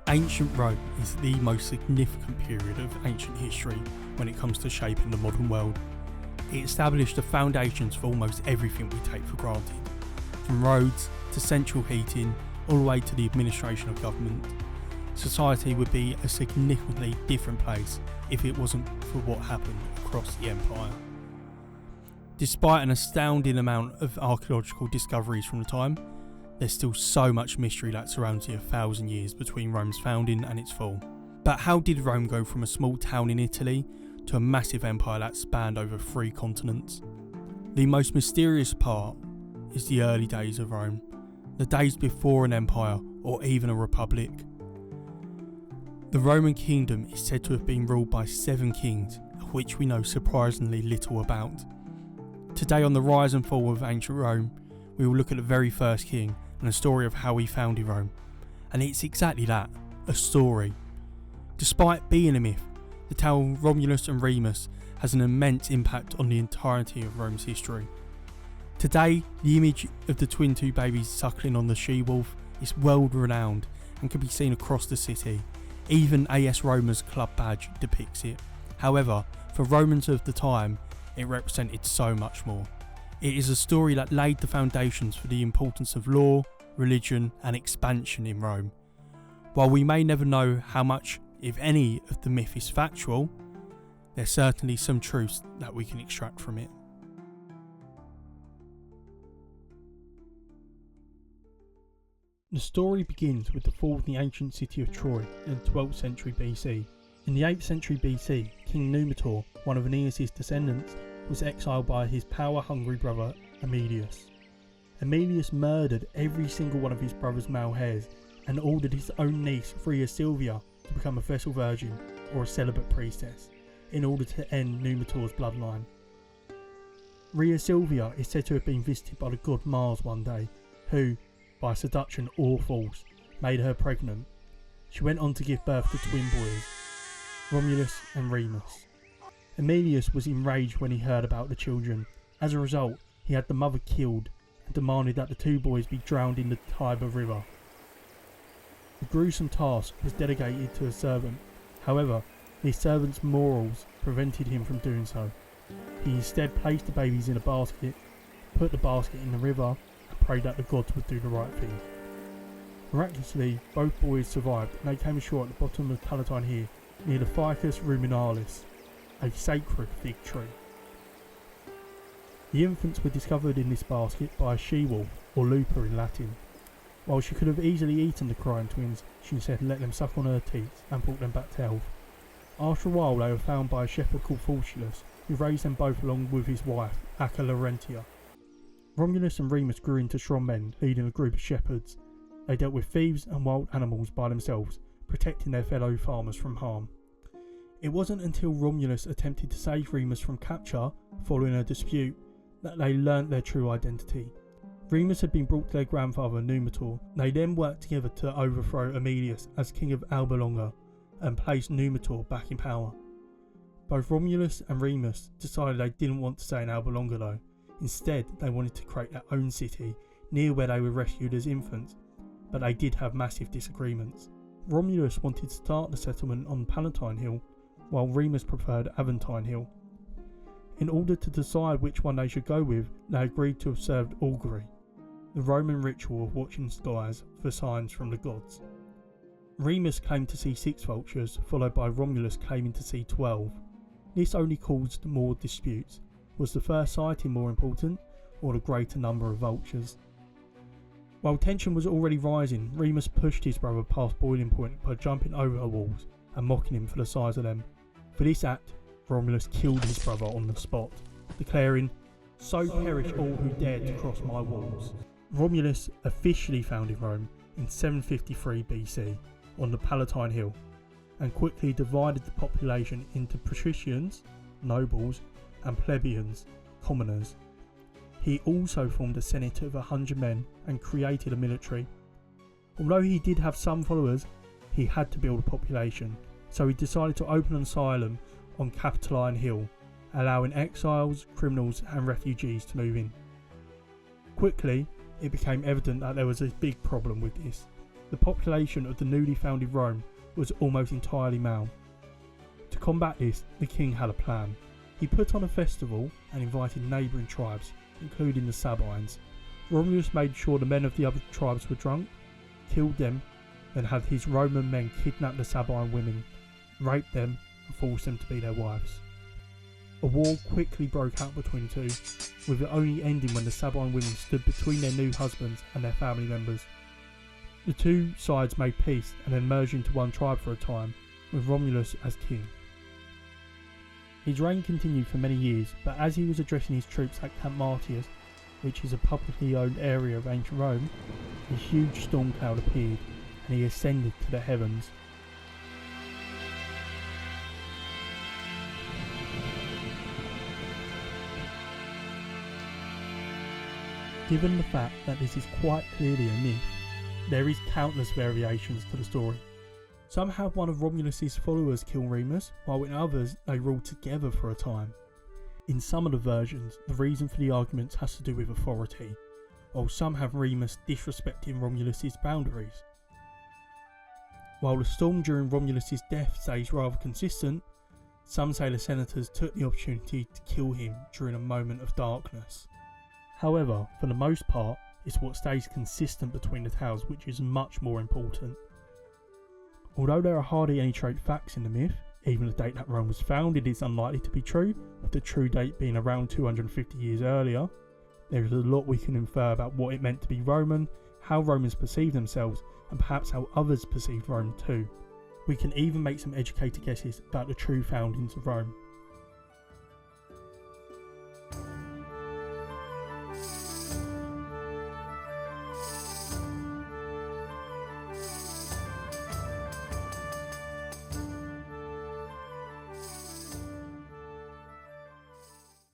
Ancient Rome is the most significant period of ancient history when it comes to shaping the modern world. It established the foundations for almost everything we take for granted, from roads to central heating, all the way to the administration of government. Society would be a significantly different place if it wasn't for what happened across the empire. Despite an astounding amount of archaeological discoveries from the time, there's still so much mystery that surrounds the 1,000 years between Rome's founding and its fall. But how did Rome go from a small town in Italy to a massive empire that spanned over 3 continents? The most mysterious part is the early days of Rome, the days before an empire or even a republic. The Roman kingdom is said to have been ruled by 7 kings, of which we know surprisingly little about. Today on the rise and fall of ancient Rome, we will look at the very first king and the story of how he founded Rome. And it's exactly that, a story. Despite being a myth, the tale of Romulus and Remus has an immense impact on the entirety of Rome's history. Today, the image of the twin two babies suckling on the she-wolf is world renowned and can be seen across the city. Even AS Roma's club badge depicts it. However, for Romans of the time, it represented so much more. It is a story that laid the foundations for the importance of law, religion and expansion in Rome. While we may never know how much, if any, of the myth is factual, there's certainly some truths that we can extract from it. The story begins with the fall of the ancient city of Troy in the 12th century BC. In the 8th century BC, King Numitor, one of Aeneas' descendants, was exiled by his power-hungry brother Emilius. Emilius murdered every single one of his brother's male heirs and ordered his own niece, Rhea Silvia, to become a Vessel Virgin or a celibate priestess in order to end Numitor's bloodline. Rhea Silvia is said to have been visited by the god Mars one day, who, by seduction or force, made her pregnant. She went on to give birth to twin boys, Romulus and Remus. Emilius was enraged when he heard about the children. As a result, he had the mother killed and demanded that the 2 boys be drowned in the Tiber River. The gruesome task was delegated to a servant. However, his servant's morals prevented him from doing so. He instead placed the babies in a basket, put the basket in the river, and prayed that the gods would do the right thing. Miraculously, both boys survived and they came ashore at the bottom of the Palatine Hill near the Ficus Ruminalis, a sacred fig tree. The infants were discovered in this basket by a she-wolf, or lupa in Latin. While she could have easily eaten the crying twins, she instead let them suck on her teats and brought them back to health. After a while they were found by a shepherd called Faustulus, who raised them both along with his wife, Acca Laurentia. Romulus and Remus grew into strong men, leading a group of shepherds. They dealt with thieves and wild animals by themselves, protecting their fellow farmers from harm. It wasn't until Romulus attempted to save Remus from capture following a dispute that they learnt their true identity. Remus had been brought to their grandfather Numitor. They then worked together to overthrow Emilius as king of Alba Longa and place Numitor back in power. Both Romulus and Remus decided they didn't want to stay in Alba Longa though. Instead, they wanted to create their own city near where they were rescued as infants, but they did have massive disagreements. Romulus wanted to start the settlement on Palatine Hill, while Remus preferred Aventine Hill. In order to decide which one they should go with, they agreed to observe augury, the Roman ritual of watching skies for signs from the gods. Remus claimed to see 6 vultures, followed by Romulus claiming to see 12. This only caused more disputes. Was the first sighting more important, or the greater number of vultures? While tension was already rising, Remus pushed his brother past boiling point by jumping over the walls and mocking him for the size of them. For this act, Romulus killed his brother on the spot, declaring, "So perish all who dare to cross my walls." Romulus officially founded Rome in 753 BC on the Palatine Hill, and quickly divided the population into patricians, nobles, and plebeians, commoners. He also formed a senate of 100 men and created a military. Although he did have some followers, he had to build a population, so he decided to open an asylum on Capitoline Hill, allowing exiles, criminals and refugees to move in. Quickly, it became evident that there was a big problem with this. The population of the newly founded Rome was almost entirely male. To combat this, the king had a plan. He put on a festival and invited neighbouring tribes, including the Sabines. Romulus made sure the men of the other tribes were drunk, killed them, then had his Roman men kidnap the Sabine women, rape them and force them to be their wives. A war quickly broke out between the two, with it only ending when the Sabine women stood between their new husbands and their family members. The two sides made peace and then merged into one tribe for a time, with Romulus as king. His reign continued for many years, but as he was addressing his troops at Camp Martius, which is a publicly owned area of ancient Rome, a huge storm cloud appeared and he ascended to the heavens. Given the fact that this is quite clearly a myth, there is countless variations to the story. Some have one of Romulus's followers kill Remes, while in others they rule together for a time. In some of the versions, the reason for the arguments has to do with authority, while some have Remes disrespecting Romulus's boundaries. While the storm during Romulus's death stays rather consistent, some say the senators took the opportunity to kill him during a moment of darkness. However, for the most part, it's what stays consistent between the tales which is much more important. Although there are hardly any trait facts in the myth, even the date that Rome was founded is unlikely to be true, with the true date being around 250 years earlier. There is a lot we can infer about what it meant to be Roman, how Romans perceived themselves, and perhaps how others perceived Rome too. We can even make some educated guesses about the true foundings of Rome.